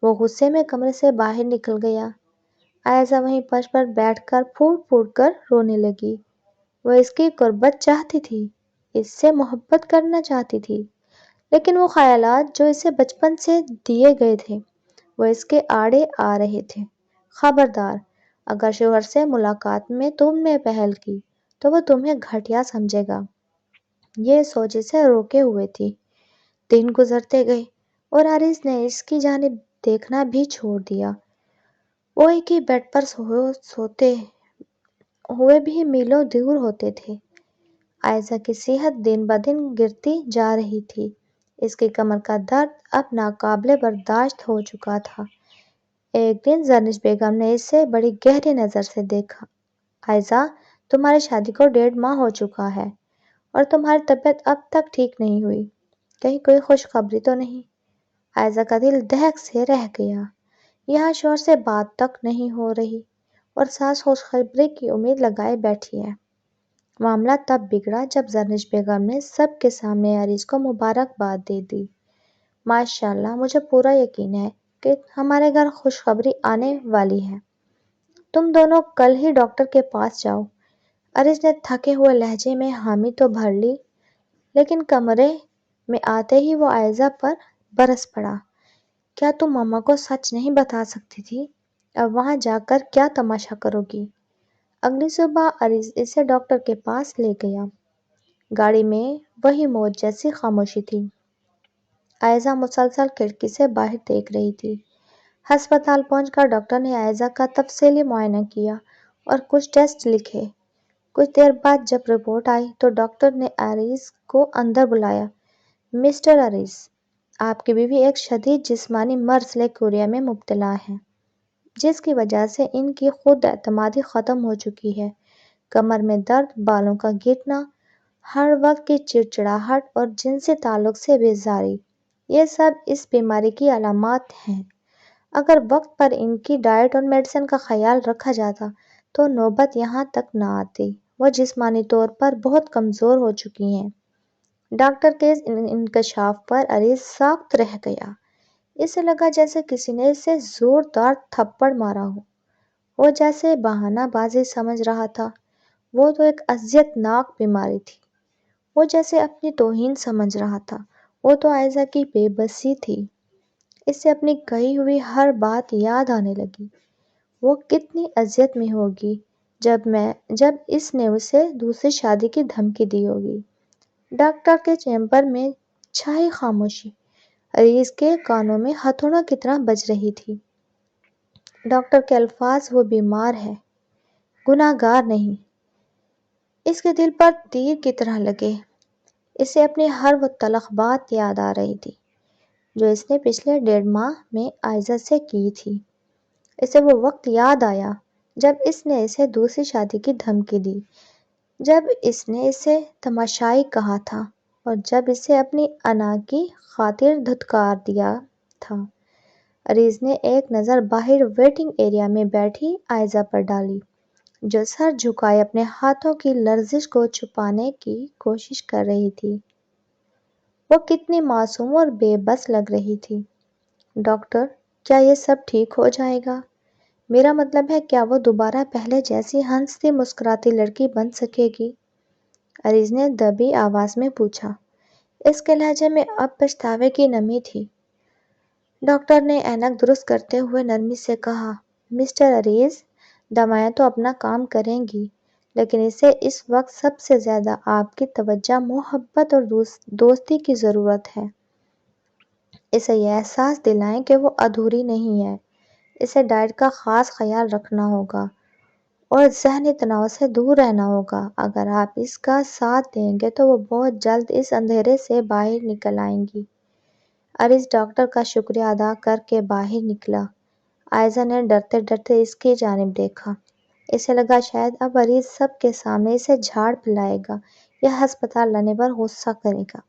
وہ غصے میں کمرے سے باہر نکل گیا۔ عائزہ وہیں فرش پر بیٹھ کر پھوٹ پھوٹ کر رونے لگی۔ وہ اس کی قربت چاہتی تھی، اس سے محبت کرنا چاہتی تھی، لیکن وہ خیالات جو اسے بچپن سے دیے گئے تھے وہ اس کے آڑے آ رہے تھے۔ خبردار، اگر شوہر سے ملاقات میں تم نے پہل کی تو وہ تمہیں گھٹیا سمجھے گا۔ یہ سوچ اسے روکے ہوئے تھی۔ دن گزرتے گئے اور عارض نے اس کی جانب دیکھنا بھی چھوڑ دیا۔ وہ ایک ہی بیڈ پر سوتے ہوئے بھی میلوں دور ہوتے تھے۔ عائزہ کی صحت دن بدن گرتی جا رہی تھی۔ اس کی کمر کا درد اب ناقابل برداشت ہو چکا تھا۔ ایک دن زرنش بیگم نے اسے بڑی گہری نظر سے دیکھا۔ عائزہ، تمہاری شادی کو 1.5 ماہ ہو چکا ہے اور تمہاری طبیعت اب تک ٹھیک نہیں ہوئی، کہیں کوئی خوشخبری تو نہیں؟ عائزہ کا دل دہک سے رہ گیا۔ یہاں شوہر سے بات تک نہیں ہو رہی اور ساس خوشخبری کی امید لگائے بیٹھی ہے۔ معاملہ تب بگڑا جب زرنش بیگم نے سب کے سامنے عریض کو مبارکباد دے دی۔ ماشاءاللہ، مجھے پورا یقین ہے کہ ہمارے گھر خوشخبری آنے والی ہے۔ تم دونوں کل ہی ڈاکٹر کے پاس جاؤ۔ عریض نے تھکے ہوئے لہجے میں حامی تو بھر لی، لیکن کمرے میں آتے ہی وہ عائزہ پر برس پڑا۔ کیا تم ماما کو سچ نہیں بتا سکتی تھی؟ اب وہاں جا کر کیا تماشا کرو گی؟ اگلی صبح عریض اسے ڈاکٹر کے پاس لے گیا۔ گاڑی میں وہی موت جیسی خاموشی تھی۔ عائزہ مسلسل کھڑکی سے باہر دیکھ رہی تھی۔ ہسپتال پہنچ کر ڈاکٹر نے عائزہ کا تفصیلی معائنہ کیا اور کچھ ٹیسٹ لکھے۔ کچھ دیر بعد جب رپورٹ آئی تو ڈاکٹر نے عریض کو اندر بلایا۔ مسٹر عریض، آپ کی بیوی ایک شدید جسمانی مرض لیکوریا میں مبتلا ہے، جس کی وجہ سے ان کی خود اعتمادی ختم ہو چکی ہے۔ کمر میں درد، بالوں کا گرنا، ہر وقت کی چڑچڑاہٹ اور جنسی تعلق سے بیزاری، یہ سب اس بیماری کی علامات ہیں۔ اگر وقت پر ان کی ڈائٹ اور میڈیسن کا خیال رکھا جاتا تو نوبت یہاں تک نہ آتی۔ وہ جسمانی طور پر بہت کمزور ہو چکی ہیں۔ ڈاکٹر کے اس انکشاف پر عریض ساخت رہ گیا۔ اسے لگا جیسے کسی نے اسے زوردار تھپڑ مارا ہو۔ وہ جیسے بہانہ بازی سمجھ رہا تھا، وہ تو ایک اذیت ناک بیماری تھی۔ وہ جیسے اپنی توہین سمجھ رہا تھا، وہ تو عائزہ کی بے بسی تھی۔ اسے اپنی کہی ہوئی ہر بات یاد آنے لگی۔ وہ کتنی اذیت میں ہوگی جب اس نے اسے دوسری شادی کی دھمکی دی ہوگی۔ ڈاکٹر کے چیمبر میں چھائی خاموشی عریض کے کانوں میں ہتھوڑوں کی طرح بج رہی تھی۔ ڈاکٹر کے الفاظ، وہ بیمار ہے، گناہ گار نہیں، اس کے دل پر تیر کی طرح لگے۔ اسے اپنی ہر وہ تلخ بات یاد آ رہی تھی جو اس نے پچھلے 1.5 ماہ میں عائزہ سے کی تھی۔ اسے وہ وقت یاد آیا جب اس نے اسے دوسری شادی کی دھمکی دی، جب اس نے اسے تماشائی کہا تھا اور جب اسے اپنی انا کی خاطر دھتکار دیا تھا۔ عریض نے ایک نظر باہر ویٹنگ ایریا میں بیٹھی عائزہ پر ڈالی، جو سر جھکائے اپنے ہاتھوں کی لرزش کو چھپانے کی کوشش کر رہی تھی۔ وہ کتنی معصوم اور بے بس لگ رہی تھی۔ ڈاکٹر، کیا یہ سب ٹھیک ہو جائے گا؟ میرا مطلب ہے، کیا وہ دوبارہ پہلے جیسی ہنستی مسکراتی لڑکی بن سکے گی؟ عریض نے دبی آواز میں پوچھا۔ اس کے لہجے میں اب پچھتاوے کی نمی تھی۔ ڈاکٹر نے اینک درست کرتے ہوئے نرمی سے کہا، مسٹر عریض، دوائیں تو اپنا کام کریں گی، لیکن اسے اس وقت سب سے زیادہ آپ کی توجہ، محبت اور دوستی کی ضرورت ہے۔ اسے یہ احساس دلائیں کہ وہ ادھوری نہیں ہے۔ اسے ڈائٹ کا خاص خیال رکھنا ہوگا اور ذہنی تناؤ سے دور رہنا ہوگا۔ اگر آپ اس کا ساتھ دیں گے تو وہ بہت جلد اس اندھیرے سے باہر نکل آئیں گی۔ عریض ڈاکٹر کا شکریہ ادا کر کے باہر نکلا۔ عائزہ نے ڈرتے ڈرتے اس کی جانب دیکھا۔ اسے لگا شاید اب عریض سب کے سامنے اسے جھاڑ پلائے گا یا ہسپتال لانے پر غصہ کرے گا،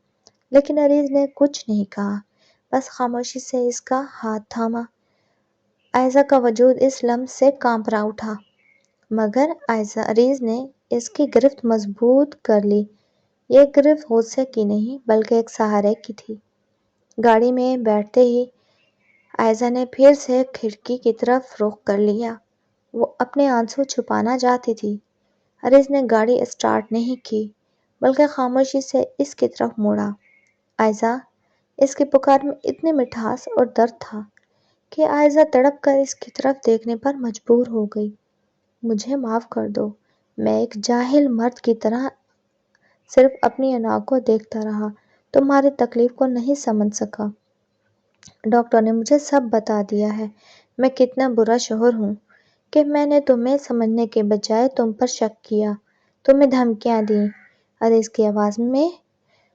لیکن عریض نے کچھ نہیں کہا، بس خاموشی سے اس کا ہاتھ تھاما۔ عائزہ کا وجود اس لمس سے کانپ رہا اٹھا، مگر عریض نے اس کی گرفت مضبوط کر لی۔ یہ گرفت غصے کی نہیں بلکہ ایک سہارے کی تھی۔ گاڑی میں بیٹھتے ہی عائزہ نے پھر سے کھڑکی کی طرف رخ کر لیا۔ وہ اپنے آنسو چھپانا چاہتی تھی۔ عریض نے گاڑی اسٹارٹ نہیں کی بلکہ خاموشی سے اس کی طرف مڑا۔ عائزہ، اس کی پکار میں اتنی مٹھاس اور درد تھا کہ عائزہ تڑپ کر اس کی طرف دیکھنے پر مجبور ہو گئی۔ مجھے معاف کر دو، میں ایک جاہل مرد کی طرح صرف اپنی انا کو دیکھتا رہا، تمہاری تکلیف کو نہیں سمجھ سکا۔ ڈاکٹر نے مجھے سب بتا دیا ہے، میں کتنا برا شوہر ہوں کہ میں نے تمہیں سمجھنے کے بجائے تم پر شک کیا، تمہیں دھمکیاں دیں۔ عریض کی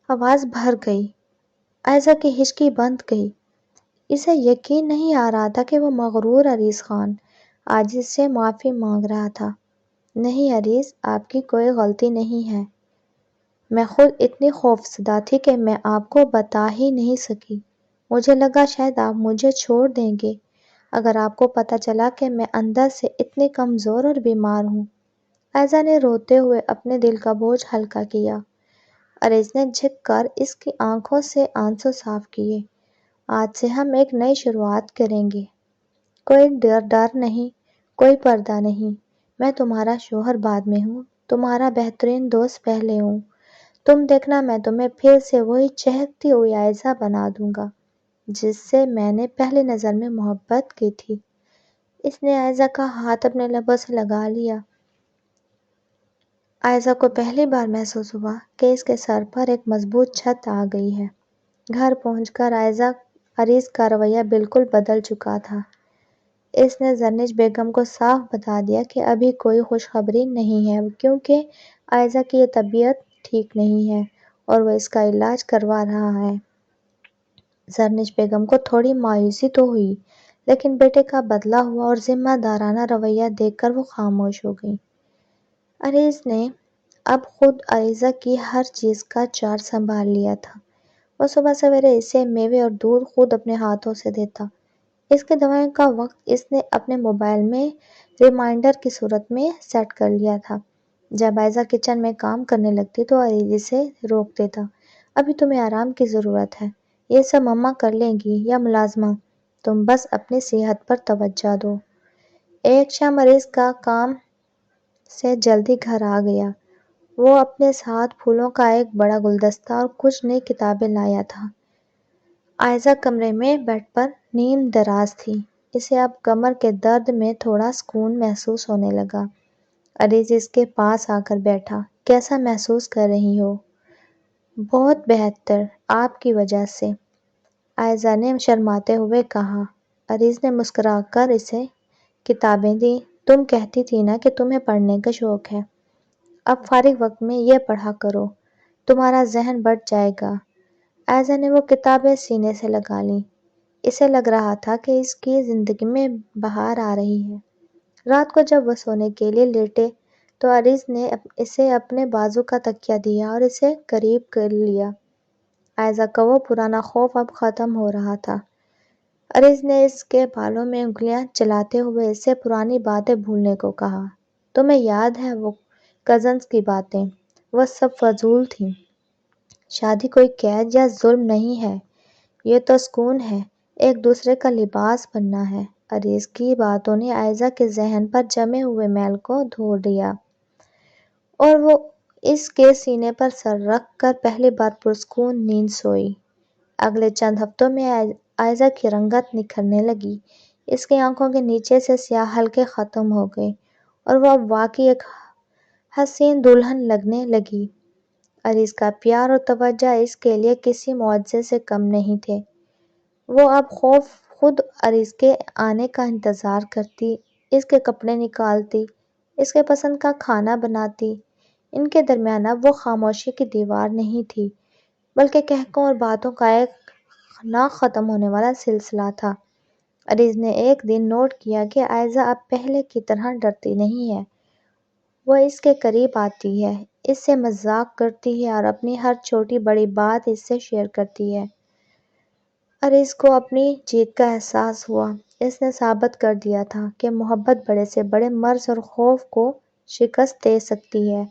آواز بھر گئی۔ عائزہ کی ہچکی بند گئی۔ اسے یقین نہیں آ رہا تھا کہ وہ مغرور عریض خان آج اس سے معافی مانگ رہا تھا۔ نہیں عریض، آپ کی کوئی غلطی نہیں ہے۔ میں خود اتنی خوفزدہ تھی کہ میں آپ کو بتا ہی نہیں سکی۔ مجھے لگا شاید آپ مجھے چھوڑ دیں گے اگر آپ کو پتہ چلا کہ میں اندر سے اتنی کمزور اور بیمار ہوں۔ عائزہ نے روتے ہوئے اپنے دل کا بوجھ ہلکا کیا۔ عریض نے جھک کر اس کی آنکھوں سے آنسو صاف کیے۔ آج سے ہم ایک نئی شروعات کریں گے۔ کوئی ڈر نہیں، کوئی پردہ نہیں۔ میں تمہارا شوہر بعد میں ہوں، تمہارا بہترین دوست پہلے ہوں۔ تم دیکھنا میں تمہیں پھر سے وہی چہکتی ہوئی عائزہ بنا دوں گا جس سے میں نے پہلی نظر میں محبت کی تھی۔ اس نے عائزہ کا ہاتھ اپنے لبوں سے لگا لیا۔ عائزہ کو پہلی بار محسوس ہوا کہ اس کے سر پر ایک مضبوط چھت آ گئی ہے۔ گھر پہنچ کر عریض کا رویہ بالکل بدل چکا تھا۔ اس نے زرنج بیگم کو صاف بتا دیا کہ ابھی کوئی خوشخبری نہیں ہے کیونکہ عائزہ کی طبیعت ٹھیک نہیں ہے اور وہ اس کا علاج کروا رہا ہے۔ زرنج بیگم کو تھوڑی مایوسی تو ہوئی، لیکن بیٹے کا بدلا ہوا اور ذمہ دارانہ رویہ دیکھ کر وہ خاموش ہو گئی۔ عریض نے اب خود عائزہ کی ہر چیز کا چارج سنبھال لیا تھا۔ وہ صبح سویرے اسے میوے اور دودھ خود اپنے ہاتھوں سے دیتا۔ اس کی دوائیوں کا وقت اس نے اپنے موبائل میں ریمائنڈر کی صورت میں سیٹ کر لیا تھا۔ جب عائزہ کچن میں کام کرنے لگتی تو عریض اسے روک دیتا۔ ابھی تمہیں آرام کی ضرورت ہے، یہ سب مما کر لیں گی یا ملازمہ، تم بس اپنی صحت پر توجہ دو۔ ایک شام عریض کا کام سے جلدی گھر آ گیا۔ وہ اپنے ساتھ پھولوں کا ایک بڑا گلدستہ اور کچھ نئی کتابیں لایا تھا۔ عائزہ کمرے میں بیڈ پر نیم دراز تھی۔ اسے اب کمر کے درد میں تھوڑا سکون محسوس ہونے لگا۔ عریض اس کے پاس آ کر بیٹھا۔ کیسا محسوس کر رہی ہو؟ بہت بہتر، آپ کی وجہ سے، عائزہ نے شرماتے ہوئے کہا۔ عریض نے مسکرا کر اسے کتابیں دیں۔ تم کہتی تھی نا کہ تمہیں پڑھنے کا شوق ہے، اب فارغ وقت میں یہ پڑھا کرو، تمہارا ذہن بڑھ جائے گا۔ عائزہ نے وہ کتابیں سینے سے لگا لیں۔ اسے لگ رہا تھا کہ اس کی زندگی میں بہار آ رہی ہے۔ رات کو جب وہ سونے کے لیے لیٹے تو عریض نے اسے اپنے بازو کا تکیہ دیا اور اسے قریب کر لیا۔ عائزہ کا وہ پرانا خوف اب ختم ہو رہا تھا۔ عریض نے اس کے بالوں میں انگلیاں چلاتے ہوئے اسے پرانی باتیں بھولنے کو کہا۔ تمہیں یاد ہے وہ کزنز کی باتیں؟ وہ سب فضول تھیں۔ شادی کوئی قید یا ظلم نہیں ہے، یہ تو سکون ہے، ایک دوسرے کا لباس بننا ہے۔ عریض کی باتوں نے عائزہ کے ذہن پر جمے ہوئے میل کو دھو دیا اور وہ اس کے سینے پر سر رکھ کر پہلی بار پرسکون نیند سوئی۔ اگلے چند ہفتوں میں عائزہ کی رنگت نکھرنے لگی۔ اس کی آنکھوں کے نیچے سے سیاہ حلقے ختم ہو گئے اور وہ اب واقعی ایک حسین دلہن لگنے لگی۔ عریض کا پیار اور توجہ اس کے لیے کسی معجزے سے کم نہیں تھے۔ وہ اب خود عریض کے آنے کا انتظار کرتی، اس کے کپڑے نکالتی، اس کے پسند کا کھانا بناتی۔ ان کے درمیان اب وہ خاموشی کی دیوار نہیں تھی بلکہ کہکوں اور باتوں کا ایک نہ ختم ہونے والا سلسلہ تھا۔ عریض نے ایک دن نوٹ کیا کہ عائزہ اب پہلے کی طرح ڈرتی نہیں ہے۔ وہ اس کے قریب آتی ہے، اس سے مذاق کرتی ہے اور اپنی ہر چھوٹی بڑی بات اس سے شیئر کرتی ہے۔ عریض کو اپنی جیت کا احساس ہوا۔ اس نے ثابت کر دیا تھا کہ محبت بڑے سے بڑے مرض اور خوف کو شکست دے سکتی ہے۔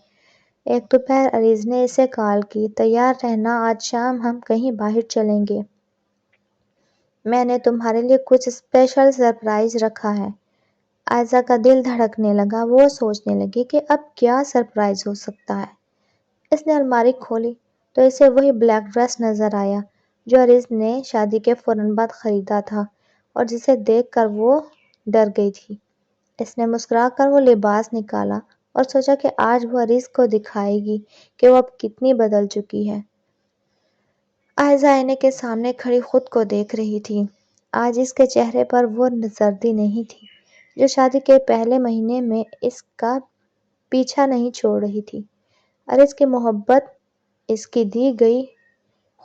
ایک دوپہر عریض نے اسے کال کی، تیار رہنا، آج شام ہم کہیں باہر چلیں گے۔ میں نے تمہارے لیے کچھ اسپیشل سرپرائز رکھا ہے۔ عائزہ کا دل دھڑکنے لگا، وہ سوچنے لگی کہ اب کیا سرپرائز ہو سکتا ہے۔ اس نے الماری کھولی تو اسے وہی بلیک ڈریس نظر آیا جو عریض نے شادی کے فوراً بعد خریدا تھا اور جسے دیکھ کر وہ ڈر گئی تھی۔ اس نے مسکرا کر وہ لباس نکالا اور سوچا کہ آج وہ عریض کو دکھائے گی کہ وہ اب کتنی بدل چکی ہے۔ عائزہ آئینے کے سامنے کھڑی خود کو دیکھ رہی تھی۔ آج اس کے چہرے پر وہ زردی نہیں تھی جو شادی کے پہلے مہینے میں اس کا پیچھا نہیں چھوڑ رہی تھی۔ عریض کی محبت، اس کی دی گئی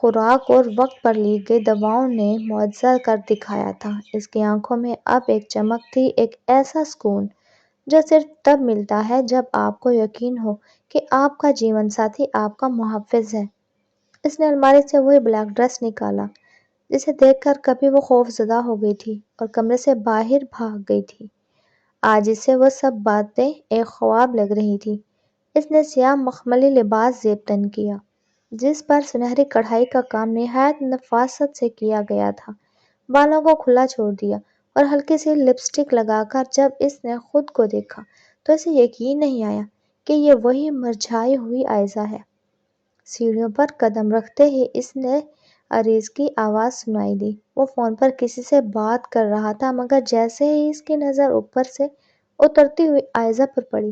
خوراک اور وقت پر لی گئی دواؤں نے معجزہ کر دکھایا تھا۔ اس کی آنکھوں میں اب ایک چمک تھی، ایک ایسا سکون جو صرف تب ملتا ہے جب آپ کو یقین ہو کہ آپ کا جیون ساتھی آپ کا محافظ ہے۔ اس نے الماری سے وہی بلیک ڈریس نکالا جسے دیکھ کر کبھی وہ خوف زدہ ہو گئی تھی اور کمرے سے باہر بھاگ گئی تھی۔ آج اسے وہ سب باتیں ایک خواب لگ رہی تھی۔ اس نے سیاہ مخملی لباس زیب تن کیا جس پر سنہری کڑھائی کا کام نہایت نفاست سے کیا گیا تھا۔ بالوں کو کھلا چھوڑ دیا اور ہلکی سی لپسٹک لگا کر جب اس نے خود کو دیکھا تو اسے یقین نہیں آیا کہ یہ وہی مرجھائی ہوئی عائزہ ہے۔ سیڑھیوں پر قدم رکھتے ہی اس نے عریض کی آواز سنائی دی۔ وہ فون پر کسی سے بات کر رہا تھا مگر جیسے ہی اس کی نظر اوپر سے اترتی ہوئی عائزہ پر پڑی،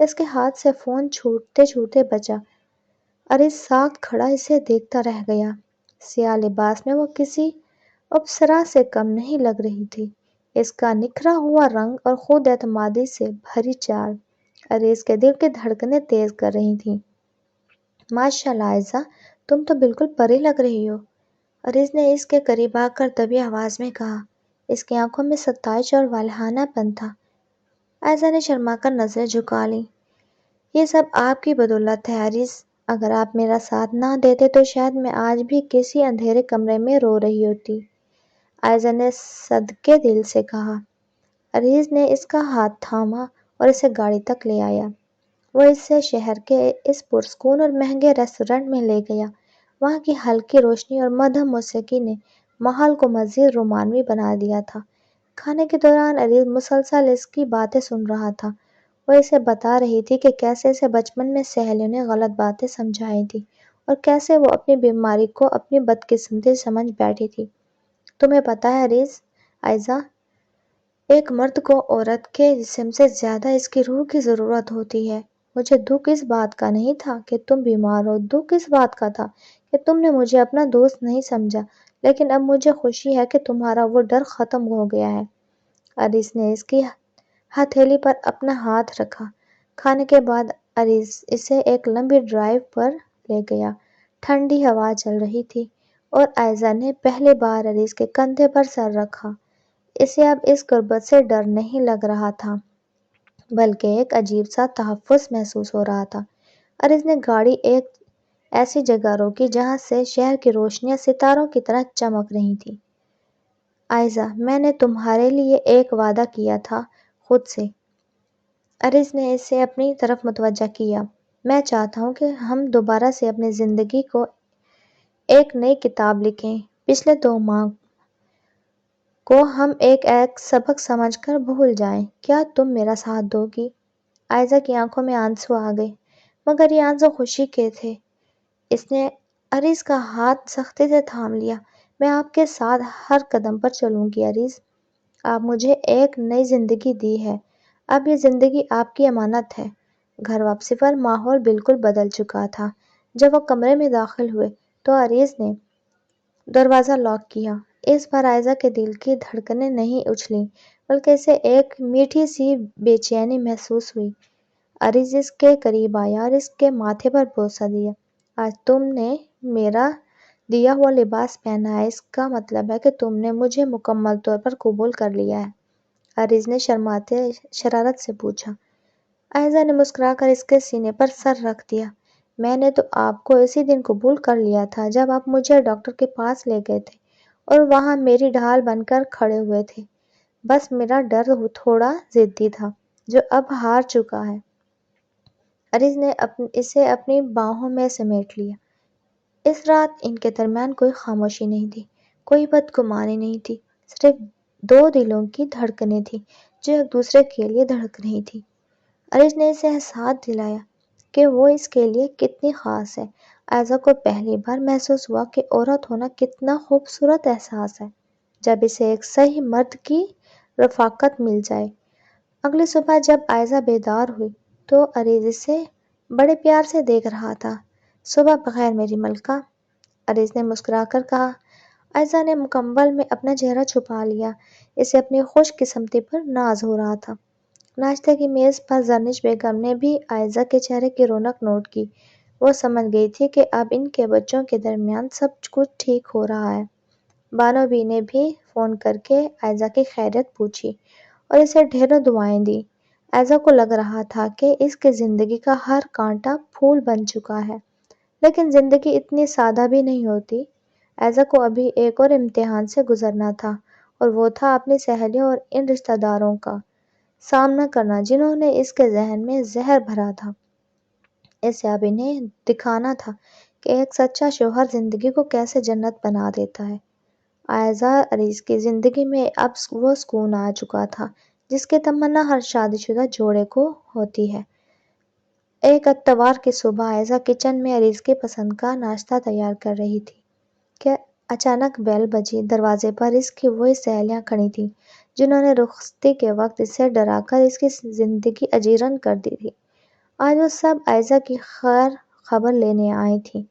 اس کے ہاتھ سے فون چھوٹتے چھوٹتے بچا۔ عریض ساکت کھڑا اسے دیکھتا رہ گیا۔ سیاہ لباس میں وہ کسی اپسرا سے کم نہیں لگ رہی تھی۔ اس کا نکھرا ہوا رنگ اور خود اعتمادی سے بھری چال عریض کے دل کی دھڑکنیں تیز کر رہی تھیں۔ ماشاء اللہ عائزہ، تم تو بالکل پری لگ رہی ہو، عریض نے اس کے قریب آ کر دبی آواز میں کہا۔ اس کی آنکھوں میں ستائش اور والہانہ پن تھا۔ عائزہ نے شرما کر نظریں جھکا لیں۔ یہ سب آپ کی بدولت ہے عریض، اگر آپ میرا ساتھ نہ دیتے تو شاید میں آج بھی کسی اندھیرے کمرے میں رو رہی ہوتی، عائزہ نے صدقے دل سے کہا۔ عریض نے اس کا ہاتھ تھاما اور اسے گاڑی تک لے آیا۔ وہ اسے شہر کے اس پرسکون اور مہنگے ریسٹورنٹ میں لے گیا۔ وہاں کی ہلکی روشنی اور مدھم موسیقی نے ماحول کو مزید رومانوی بنا دیا تھا۔ کھانے کے دوران عریض مسلسل اس کی باتیں سن رہا تھا۔ وہ اسے بتا رہی تھی کہ کیسے اسے بچپن میں سہیلیوں نے غلط باتیں سمجھائی تھیں اور کیسے وہ اپنی بیماری کو اپنی بدقسمتی سمجھ بیٹھی تھی۔ تمہیں پتہ ہے عائزہ، ایک مرد کو عورت کے جسم سے زیادہ اس کی روح کی ضرورت ہوتی ہے۔ مجھے دکھ اس بات کا نہیں تھا کہ تم بیمار ہو، دکھ اس بات کا تھا کہ تم نے مجھے اپنا دوست نہیں سمجھا، لیکن اب مجھے خوشی ہے کہ تمہارا وہ ڈر ختم ہو گیا ہے۔ عریض نے اس کی ہتھیلی پر اپنا ہاتھ رکھا۔ کھانے کے بعد عریض اسے ایک لمبی ڈرائیو پر لے گیا۔ ٹھنڈی ہوا چل رہی تھی اور عائزہ نے پہلی بار عریض کے کندھے پر سر رکھا۔ اسے اب اس غربت سے ڈر نہیں لگ رہا تھا بلکہ ایک عجیب سا تحفظ محسوس ہو رہا تھا۔ عریض نے گاڑی ایک ایسی جگہ روکی جہاں سے شہر کی روشنیاں ستاروں کی طرح چمک رہی تھیں۔ عائزہ، میں نے تمہارے لیے ایک وعدہ کیا تھا خود سے، عریض نے اسے اپنی طرف متوجہ کیا۔ میں چاہتا ہوں کہ ہم دوبارہ سے اپنی زندگی کو ایک نئی کتاب لکھیں۔ پچھلے 2 ماہ کو ہم ایک سبق سمجھ کر بھول جائیں۔ کیا تم میرا ساتھ دو گی؟ عائزہ کی آنکھوں میں آنسو آ گئے مگر یہ آنسو خوشی کے تھے۔ اس نے عریض کا ہاتھ سختی سے تھام لیا۔ میں آپ کے ساتھ ہر قدم پر چلوں گی عریض، آپ مجھے ایک نئی زندگی دی ہے، اب یہ زندگی آپ کی امانت ہے۔ گھر واپسی پر ماحول بالکل بدل چکا تھا۔ جب وہ کمرے میں داخل ہوئے تو عریض نے دروازہ لاک کیا۔ اس بار عائزہ کے دل کی دھڑکنیں نہیں اچھلیں بلکہ اسے ایک میٹھی سی بے چینی محسوس ہوئی۔ عریض اس کے قریب آیا اور اس کے ماتھے پر بوسہ دیا۔ آج تم نے میرا دیا ہوا لباس پہنا ہے، اس کا مطلب ہے کہ تم نے مجھے مکمل طور پر قبول کر لیا ہے، عریض نے شرماتے شرارت سے پوچھا۔ عائزہ نے مسکرا کر اس کے سینے پر سر رکھ دیا۔ میں نے تو آپ کو اسی دن قبول کر لیا تھا جب آپ مجھے ڈاکٹر کے پاس لے گئے تھے اور وہاں میری ڈھال بن کر کھڑے ہوئے تھے۔ بس میرا ڈر تھوڑا ضدی تھا جو اب ہار چکا ہے۔ عریض نے اسے اپنی باہوں میں سمیٹ لیا۔ اس رات ان کے درمیان کوئی خاموشی نہیں تھی، کوئی بدگمانی نہیں تھی، صرف دو دلوں کی دھڑکنیں تھیں جو ایک دوسرے کے لیے دھڑک رہی تھیں۔ عریض نے اسے احساس دلایا کہ وہ اس کے لیے کتنی خاص ہے۔ عائزہ کو پہلی بار محسوس ہوا کہ عورت ہونا کتنا خوبصورت احساس ہے جب اسے ایک صحیح مرد کی رفاقت مل جائے۔ اگلی صبح جب عائزہ بیدار ہوئی تو عریض اسے بڑے پیار سے دیکھ رہا تھا۔ صبح بخیر میری ملکہ، عریض نے مسکرا کر کہا۔ عائزہ نے مکمل میں اپنا چہرہ چھپا لیا، اسے اپنی خوش قسمتی پر ناز ہو رہا تھا۔ ناشتے کی میز پر زرنش بیگم نے بھی عائزہ کے چہرے کی رونق نوٹ کی۔ وہ سمجھ گئی تھی کہ اب ان کے بچوں کے درمیان سب کچھ ٹھیک ہو رہا ہے۔ بانو بی نے بھی فون کر کے عائزہ کی خیریت پوچھی اور اسے ڈھیروں دعائیں دیں۔ عائزہ کو لگ رہا تھا کہ اس کی زندگی کا ہر کانٹا پھول بن چکا ہے، لیکن زندگی اتنی سادہ بھی نہیں ہوتی۔ عائزہ کو ابھی ایک اور امتحان سے گزرنا تھا اور وہ تھا اپنی سہیلیوں اور ان رشتہ داروں کا سامنا کرنا جنہوں نے اس کے ذہن میں زہر بھرا تھا۔ اسے اب انہیں دکھانا تھا کہ ایک سچا شوہر زندگی کو کیسے جنت بنا دیتا ہے۔ عائزہ عریض کی زندگی میں اب وہ سکون آ چکا تھا جس کی تمنا ہر شادی شدہ جوڑے کو ہوتی ہے۔ ایک اتوار کی صبح عائزہ کچن میں عریض کی پسند کا ناشتہ تیار کر رہی تھی کہ اچانک بیل بجی۔ دروازے پر اس کی وہی سہیلیاں کھڑی تھیں جنہوں نے رخصتی کے وقت اسے ڈرا کر اس کی زندگی اجیرن کر دی تھی۔ آج وہ سب عائزہ کی خیر خبر لینے آئی تھیں،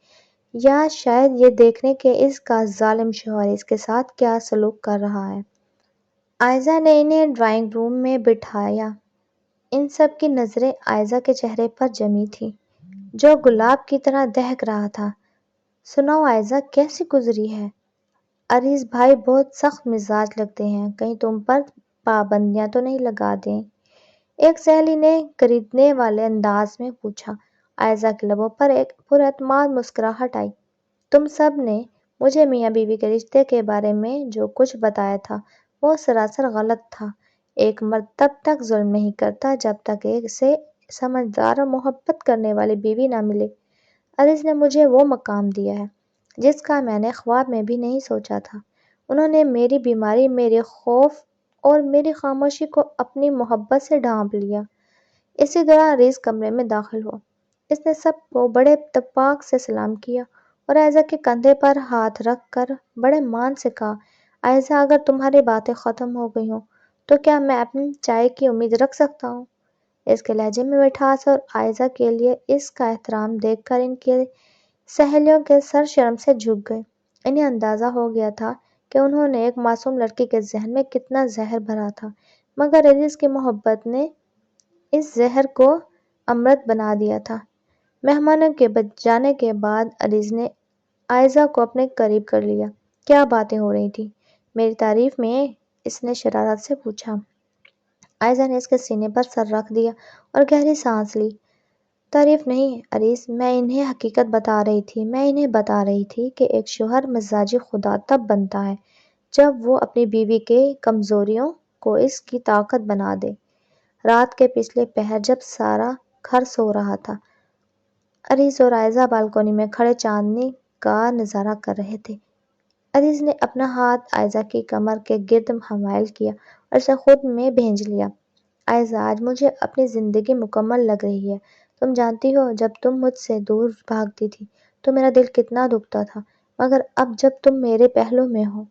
یا شاید یہ دیکھنے کہ اس کا ظالم شوہر اس کے ساتھ کیا سلوک کر رہا ہے۔ عائزہ نے انہیں ڈرائنگ روم میں بٹھایا۔ ان سب کی نظریں عائزہ کے چہرے پر جمی تھیں جو گلاب کی طرح دہک رہا تھا۔ سناؤ عائزہ، کیسی گزری ہے؟ عریض بھائی بہت سخت مزاج لگتے ہیں، کہیں تم پر پابندیاں تو نہیں لگا دیں؟ ایک سہیلی نے خریدنے والے انداز میں پوچھا۔ عائزہ کے لبوں پر ایک پراعتماد مسکراہٹ آئی۔ تم سب نے مجھے میاں بیوی کے رشتے کے بارے میں جو کچھ بتایا تھا وہ سراسر غلط تھا۔ ایک مرد تب تک ظلم نہیں کرتا جب تک ایک سے سمجھدار اور محبت کرنے والی بیوی نہ ملے۔ عریض نے مجھے وہ مقام دیا ہے جس کا میں نے خواب میں بھی نہیں سوچا تھا۔ انہوں نے میری بیماری، میرے خوف اور میری خاموشی کو اپنی محبت سے ڈھانپ لیا۔ اسی دوران عریض کمرے میں داخل ہوا۔ اس نے سب کو بڑے اتفاق سے سلام کیا اور عائزہ کے کندھے پر ہاتھ رکھ کر بڑے مان سے کہا، عائزہ اگر تمہاری باتیں ختم ہو گئی ہوں تو کیا میں اپنی چائے کی امید رکھ سکتا ہوں؟ اس کے لہجے میں مٹھاس اور عائزہ کے لیے اس کا احترام دیکھ کر ان کی سہیلیوں کے سر شرم سے جھک گئے۔ انہیں اندازہ ہو گیا تھا کہ انہوں نے ایک معصوم لڑکی کے ذہن میں کتنا زہر بھرا تھا، مگر عزیز کی محبت نے اس زہر کو امرت بنا دیا تھا۔ مہمانوں کے جانے کے بعد عریض نے عائزہ کو اپنے قریب کر لیا۔ کیا باتیں ہو رہی تھیں؟ میری تعریف میں؟ اس نے شرارت سے پوچھا۔ عائزہ نے اس کے سینے پر سر رکھ دیا اور گہری سانس لی۔ تعریف نہیں عریض، میں انہیں حقیقت بتا رہی تھی۔ میں انہیں بتا رہی تھی کہ ایک شوہر مزاجی خدا تب بنتا ہے جب وہ اپنی بیوی کے کمزوریوں کو اس کی طاقت بنا دے۔ رات کے پچھلے پہر جب سارا گھر سو رہا تھا، عریض اور عائزہ بالکونی میں کھڑے چاندنی کا نظارہ کر رہے تھے۔ عریض نے اپنا ہاتھ عائزہ کی کمر کے گرد حمائل کیا اور اسے خود میں بھیج لیا۔ عائزہ، آج مجھے اپنی زندگی مکمل لگ رہی ہے۔ تم جانتی ہو جب تم مجھ سے دور بھاگتی تھی تو میرا دل کتنا دکھتا تھا، مگر اب جب تم میرے پہلو میں ہو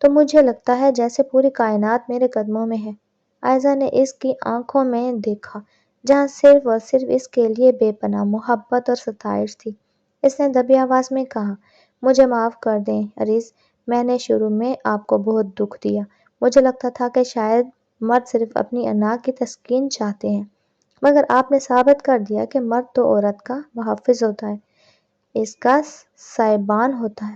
تو مجھے لگتا ہے جیسے پوری کائنات میرے قدموں میں ہے۔ عائزہ نے اس کی آنکھوں میں دیکھا جہاں صرف اور صرف اس کے لیے بے پناہ محبت اور ستائش تھی۔ اس نے دبی آواز میں کہا، مجھے معاف کر دیں عریض، میں نے شروع میں آپ کو بہت دکھ دیا۔ مجھے لگتا تھا کہ شاید مرد صرف اپنی انا کی تسکین چاہتے ہیں، مگر آپ نے ثابت کر دیا کہ مرد تو عورت کا محافظ ہوتا ہے، اس کا سائبان ہوتا ہے۔